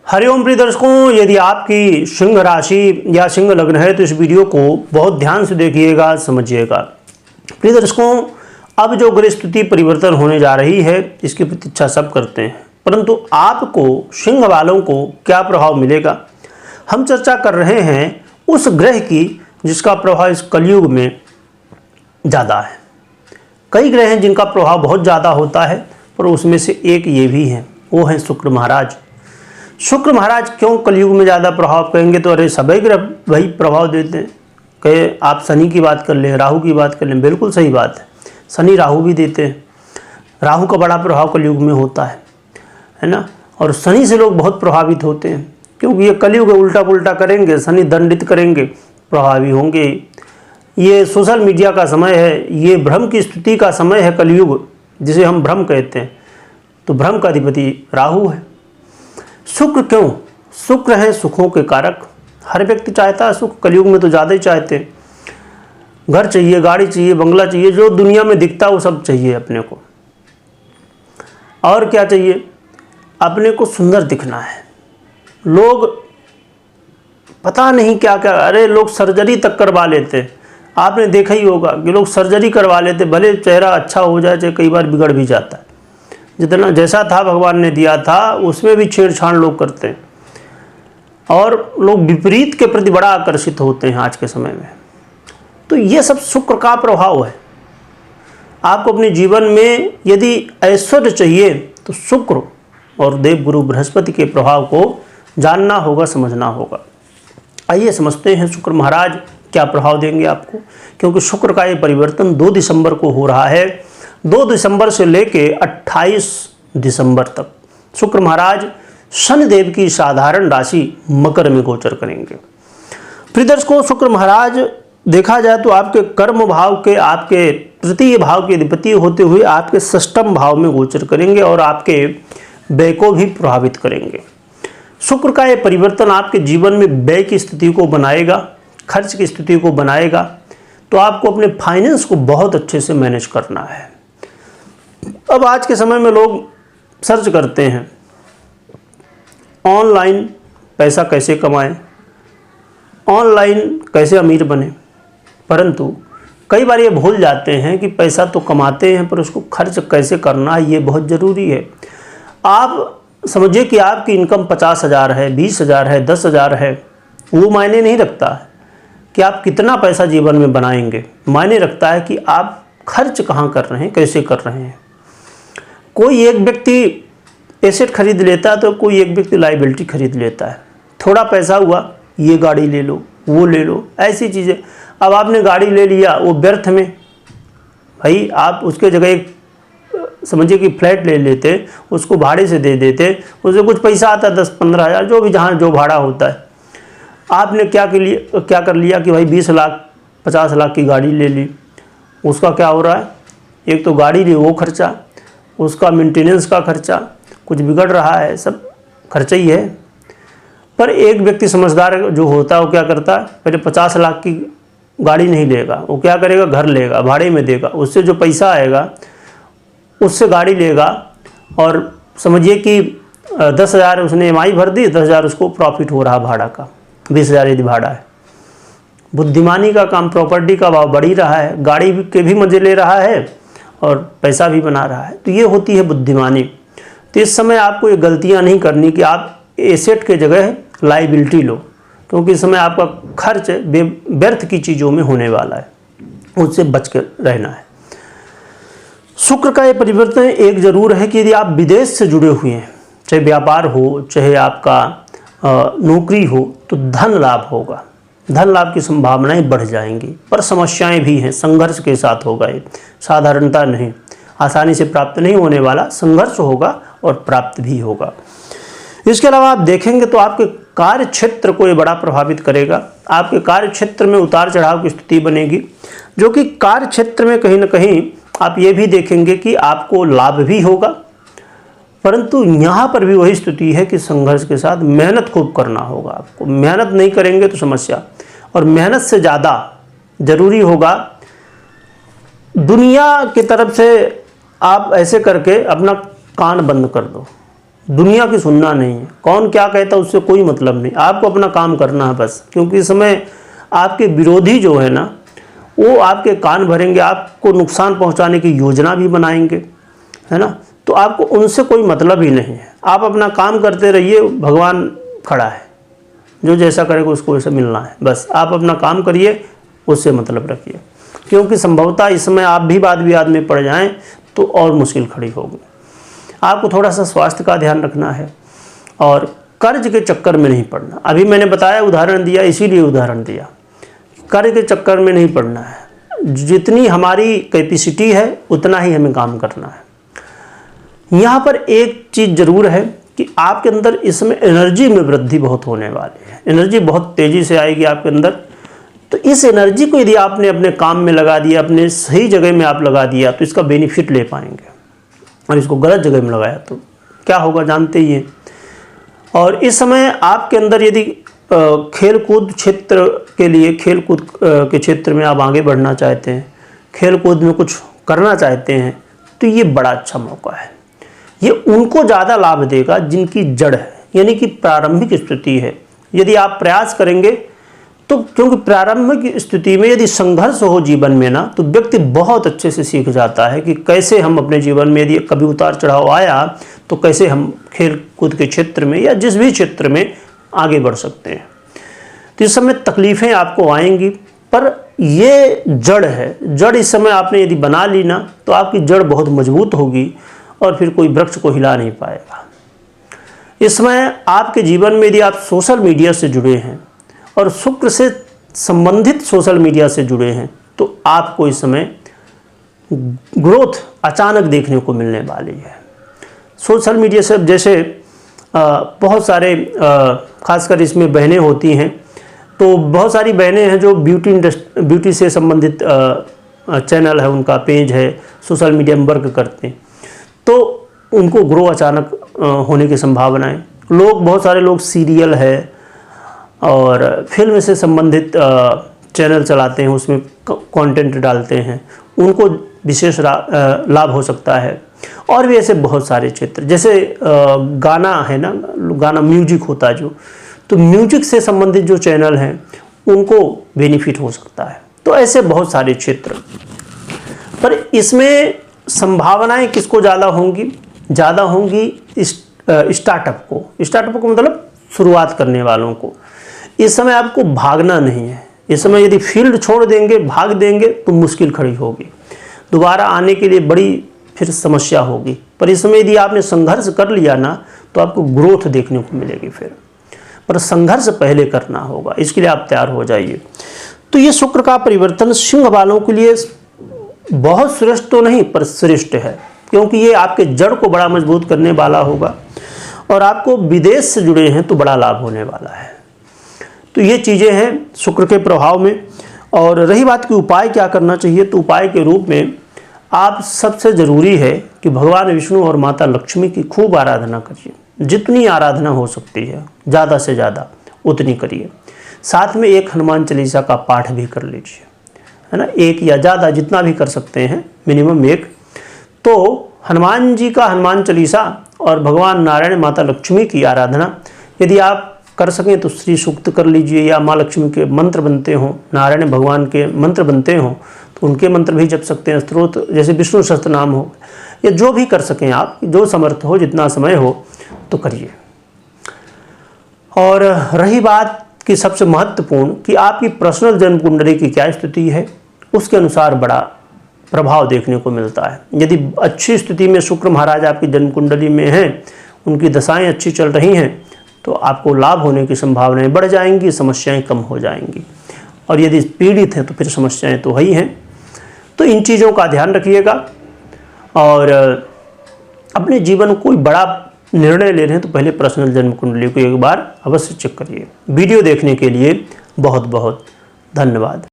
हरिओम प्रिय दर्शकों, यदि आपकी सिंह राशि या सिंह लग्न है तो इस वीडियो को बहुत ध्यान से देखिएगा, समझिएगा। प्रिय दर्शकों, अब जो ग्रह स्थिति परिवर्तन होने जा रही है इसकी प्रतीक्षा सब करते हैं, परंतु आपको सिंह वालों को क्या प्रभाव मिलेगा, हम चर्चा कर रहे हैं उस ग्रह की जिसका प्रभाव इस कलयुग में ज़्यादा है। कई ग्रह हैं जिनका प्रभाव बहुत ज़्यादा होता है, पर उसमें से एक ये भी है, वो है शुक्र महाराज। शुक्र महाराज क्यों कलयुग में ज़्यादा प्रभाव कहेंगे तो अरे सभी ग्रह वही प्रभाव देते हैं। कहे आप शनि की बात कर लें, राहु की बात कर लें, बिल्कुल सही बात है, शनि राहु भी देते हैं। राहु का बड़ा प्रभाव कलयुग में होता है ना। और शनि से लोग बहुत प्रभावित होते हैं क्योंकि ये कलयुग उल्टा पुल्टा करेंगे, शनि दंडित करेंगे, प्रभावी होंगे। ये सोशल मीडिया का समय है, ये भ्रम की स्थिति का समय है कलयुग, जिसे हम भ्रम कहते हैं। तो भ्रम का अधिपति राहु है। शुक्र क्यों? शुक्र है सुखों के कारक। हर व्यक्ति चाहता है सुख, कलयुग में तो ज़्यादा ही चाहते हैं। घर चाहिए, गाड़ी चाहिए, बंगला चाहिए, जो दुनिया में दिखता है वो सब चाहिए अपने को। और क्या चाहिए? अपने को सुंदर दिखना है। लोग पता नहीं क्या क्या, अरे लोग सर्जरी तक करवा लेते हैं। आपने देखा ही होगा कि लोग सर्जरी करवा लेते, भले चेहरा अच्छा हो जाए, चाहे कई बार बिगड़ भी जाता है। जितना जैसा था भगवान ने दिया था उसमें भी छेड़छाड़ लोग करते हैं, और लोग विपरीत के प्रति बड़ा आकर्षित होते हैं आज के समय में। तो ये सब शुक्र का प्रभाव है। आपको अपने जीवन में यदि ऐश्वर्य चाहिए तो शुक्र और देवगुरु बृहस्पति के प्रभाव को जानना होगा, समझना होगा। आइए समझते हैं शुक्र महाराज क्या प्रभाव देंगे आपको, क्योंकि शुक्र का ये परिवर्तन 2 दिसंबर को हो रहा है। 2 दिसंबर से लेके 28 दिसंबर तक शुक्र महाराज शनिदेव की साधारण राशि मकर में गोचर करेंगे। प्रिय दर्शकों, शुक्र महाराज देखा जाए तो आपके कर्म भाव के, आपके तृतीय भाव के अधिपति होते हुए आपके षष्ठम भाव में गोचर करेंगे और आपके व्यय को भी प्रभावित करेंगे। शुक्र का यह परिवर्तन आपके जीवन में व्यय की स्थिति को बनाएगा, खर्च की स्थिति को बनाएगा। तो आपको अपने फाइनेंस को बहुत अच्छे से मैनेज करना है। अब आज के समय में लोग सर्च करते हैं ऑनलाइन पैसा कैसे कमाएं, ऑनलाइन कैसे अमीर बने, परंतु कई बार ये भूल जाते हैं कि पैसा तो कमाते हैं पर उसको खर्च कैसे करना है, ये बहुत ज़रूरी है। आप समझिए कि आपकी इनकम 50,000 है, 20,000 है, 10,000 है, वो मायने नहीं रखता है कि आप कितना पैसा जीवन में बनाएंगे। मायने रखता है कि आप खर्च कहाँ कर रहे हैं, कैसे कर रहे हैं। कोई एक व्यक्ति एसेट खरीद लेता है तो कोई एक व्यक्ति लाइबिलिटी खरीद लेता है। थोड़ा पैसा हुआ, ये गाड़ी ले लो, वो ले लो, ऐसी चीज़ें। अब आपने गाड़ी ले लिया, वो व्यर्थ में, भाई आप उसके जगह एक समझिए कि फ्लैट ले लेते, उसको भाड़े से दे देते, उससे कुछ पैसा आता है 10-15 हज़ार, जो भी जहाँ जो भाड़ा होता है। आपने क्या कर लिया कि भाई 20 लाख 50 लाख की गाड़ी ले ली। उसका क्या हो रहा है? एक तो गाड़ी ली वो खर्चा, उसका मेंटेनेंस का खर्चा, कुछ बिगड़ रहा है, सब खर्चा ही है। पर एक व्यक्ति समझदार जो होता है वो क्या करता है, पहले 50 लाख की गाड़ी नहीं लेगा, वो क्या करेगा, घर लेगा, भाड़े में देगा, उससे जो पैसा आएगा उससे गाड़ी लेगा। और समझिए कि 10,000 उसने EMI भर दी, 10,000 उसको प्रॉफिट हो रहा भाड़ा का, 20,000 यदि भाड़ा है। बुद्धिमानी का काम, प्रॉपर्टी का भाव बढ़ ही रहा है, गाड़ी के भी मजे ले रहा है और पैसा भी बना रहा है। तो ये होती है बुद्धिमानी। तो इस समय आपको ये गलतियां नहीं करनी कि आप एसेट के जगह लाइबिलिटी लो, क्योंकि इस समय आपका खर्च व्यर्थ की चीज़ों में होने वाला है, उससे बच कर रहना है। शुक्र का ये परिवर्तन एक ज़रूर है कि यदि आप विदेश से जुड़े हुए हैं, चाहे व्यापार हो, चाहे आपका नौकरी हो, तो धन लाभ होगा। धन लाभ की संभावनाएं बढ़ जाएंगी, पर समस्याएं भी हैं, संघर्ष के साथ होगा। ये साधारणता नहीं, आसानी से प्राप्त नहीं होने वाला, संघर्ष होगा और प्राप्त भी होगा। इसके अलावा आप देखेंगे तो आपके कार्य क्षेत्र को ये बड़ा प्रभावित करेगा। आपके कार्य क्षेत्र में उतार चढ़ाव की स्थिति बनेगी, जो कि कार्य क्षेत्र में कहीं ना कहीं आप ये भी देखेंगे कि आपको लाभ भी होगा, परंतु यहाँ पर भी वही स्थिति है कि संघर्ष के साथ मेहनत खूब करना होगा। आपको मेहनत नहीं करेंगे तो समस्या, और मेहनत से ज़्यादा ज़रूरी होगा दुनिया की तरफ से आप ऐसे करके अपना कान बंद कर दो। दुनिया की सुनना नहीं है, कौन क्या कहता है उससे कोई मतलब नहीं, आपको अपना काम करना है बस। क्योंकि इस समय आपके विरोधी जो है ना वो आपके कान भरेंगे, आपको नुकसान पहुंचाने की योजना भी बनाएंगे, है ना। तो आपको उनसे कोई मतलब ही नहीं है, आप अपना काम करते रहिए, भगवान खड़ा है, जो जैसा करेगा उसको वैसा मिलना है, बस आप अपना काम करिए, उससे मतलब रखिए। क्योंकि संभवतः इस समय आप भी वाद विवाद में पड़ जाएं तो और मुश्किल खड़ी होगी। आपको थोड़ा सा स्वास्थ्य का ध्यान रखना है और कर्ज के चक्कर में नहीं पड़ना। अभी मैंने बताया, उदाहरण दिया, इसीलिए उदाहरण दिया, कर्ज के चक्कर में नहीं पड़ना है। जितनी हमारी कैपेसिटी है उतना ही हमें काम करना है। यहाँ पर एक चीज़ ज़रूर है कि आपके अंदर इसमें एनर्जी में वृद्धि बहुत होने वाली है, एनर्जी बहुत तेज़ी से आएगी आपके अंदर। तो इस एनर्जी को यदि आपने अपने काम में लगा दिया, अपने सही जगह में आप लगा दिया, तो इसका बेनिफिट ले पाएंगे। और इसको गलत जगह में लगाया तो क्या होगा जानते ही हैं। और इस समय आपके अंदर यदि खेल कूद क्षेत्र के लिए, खेल कूद के क्षेत्र में आप आगे बढ़ना चाहते हैं, खेल कूद में कुछ करना चाहते हैं, तो ये बड़ा अच्छा मौका है। ये उनको ज़्यादा लाभ देगा जिनकी जड़ है, यानी कि प्रारंभिक स्थिति है। यदि आप प्रयास करेंगे तो, क्योंकि प्रारंभिक स्थिति में यदि संघर्ष हो जीवन में ना, तो व्यक्ति बहुत अच्छे से सीख जाता है कि कैसे हम अपने जीवन में यदि कभी उतार चढ़ाव आया तो कैसे हम खेल कूद के क्षेत्र में या जिस भी क्षेत्र में आगे बढ़ सकते हैं। तो इस समय तकलीफ़ें आपको आएंगी, पर ये जड़ है, जड़ इस समय आपने यदि बना ली ना तो आपकी जड़ बहुत मजबूत होगी और फिर कोई वृक्ष को हिला नहीं पाएगा। इस समय आपके जीवन में यदि आप सोशल मीडिया से जुड़े हैं और शुक्र से संबंधित सोशल मीडिया से जुड़े हैं, तो आपको इस समय ग्रोथ अचानक देखने को मिलने वाली है। सोशल मीडिया से जैसे बहुत सारे खासकर इसमें बहनें होती हैं, तो बहुत सारी बहनें हैं जो ब्यूटी से संबंधित चैनल है, उनका पेज है, सोशल मीडिया में वर्क करते हैं, तो उनको ग्रो अचानक होने की संभावनाएं। बहुत सारे लोग सीरियल है और फिल्म से संबंधित चैनल चलाते हैं, उसमें कंटेंट डालते हैं, उनको विशेष लाभ हो सकता है। और भी ऐसे बहुत सारे क्षेत्र, जैसे गाना है ना, गाना म्यूजिक होता है जो, तो म्यूजिक से संबंधित जो चैनल हैं उनको बेनिफिट हो सकता है। तो ऐसे बहुत सारे क्षेत्र, पर इसमें संभावनाएं किसको ज़्यादा होंगी? ज़्यादा होंगी स्टार्टअप को मतलब शुरुआत करने वालों को। इस समय आपको भागना नहीं है, इस समय यदि फील्ड छोड़ देंगे, भाग देंगे तो मुश्किल खड़ी होगी, दोबारा आने के लिए बड़ी फिर समस्या होगी। पर इस समय यदि आपने संघर्ष कर लिया ना तो आपको ग्रोथ देखने को मिलेगी फिर, पर संघर्ष पहले करना होगा, इसके लिए आप तैयार हो जाइए। तो ये शुक्र का परिवर्तन सिंह वालों के लिए बहुत श्रेष्ठ तो नहीं पर श्रेष्ठ है, क्योंकि ये आपके जड़ को बड़ा मजबूत करने वाला होगा और आपको विदेश से जुड़े हैं तो बड़ा लाभ होने वाला है। तो ये चीज़ें हैं शुक्र के प्रभाव में। और रही बात कि उपाय क्या करना चाहिए, तो उपाय के रूप में आप सबसे ज़रूरी है कि भगवान विष्णु और माता लक्ष्मी की खूब आराधना करिए। जितनी आराधना हो सकती है ज़्यादा से ज़्यादा उतनी करिए। साथ में एक हनुमान चालीसा का पाठ भी कर लीजिए, है ना, एक या ज़्यादा जितना भी कर सकते हैं, मिनिमम एक। तो हनुमान जी का हनुमान चालीसा और भगवान नारायण माता लक्ष्मी की आराधना यदि आप कर सकें तो श्री सूक्त कर लीजिए, या माँ लक्ष्मी के मंत्र बनते हों, नारायण भगवान के मंत्र बनते हों तो उनके मंत्र भी जप सकते हैं, स्त्रोत जैसे विष्णु सहस्त्र नाम हो, या जो भी कर सकें आप, जो समर्थ हो, जितना समय हो तो करिए। और रही बात कि सबसे महत्वपूर्ण कि आपकी पर्सनल जन्म कुंडली की क्या स्थिति है, उसके अनुसार बड़ा प्रभाव देखने को मिलता है। यदि अच्छी स्थिति में शुक्र महाराज आपकी जन्म कुंडली में हैं, उनकी दशाएं अच्छी चल रही हैं, तो आपको लाभ होने की संभावनाएं बढ़ जाएंगी, समस्याएं कम हो जाएंगी। और यदि पीड़ित हैं तो फिर समस्याएं तो है ही हैं। तो इन चीज़ों का ध्यान रखिएगा और अपने जीवन में कोई बड़ा निर्णय ले रहे हैं तो पहले पर्सनल जन्म कुंडली को एक बार अवश्य चेक करिए। वीडियो देखने के लिए बहुत बहुत धन्यवाद।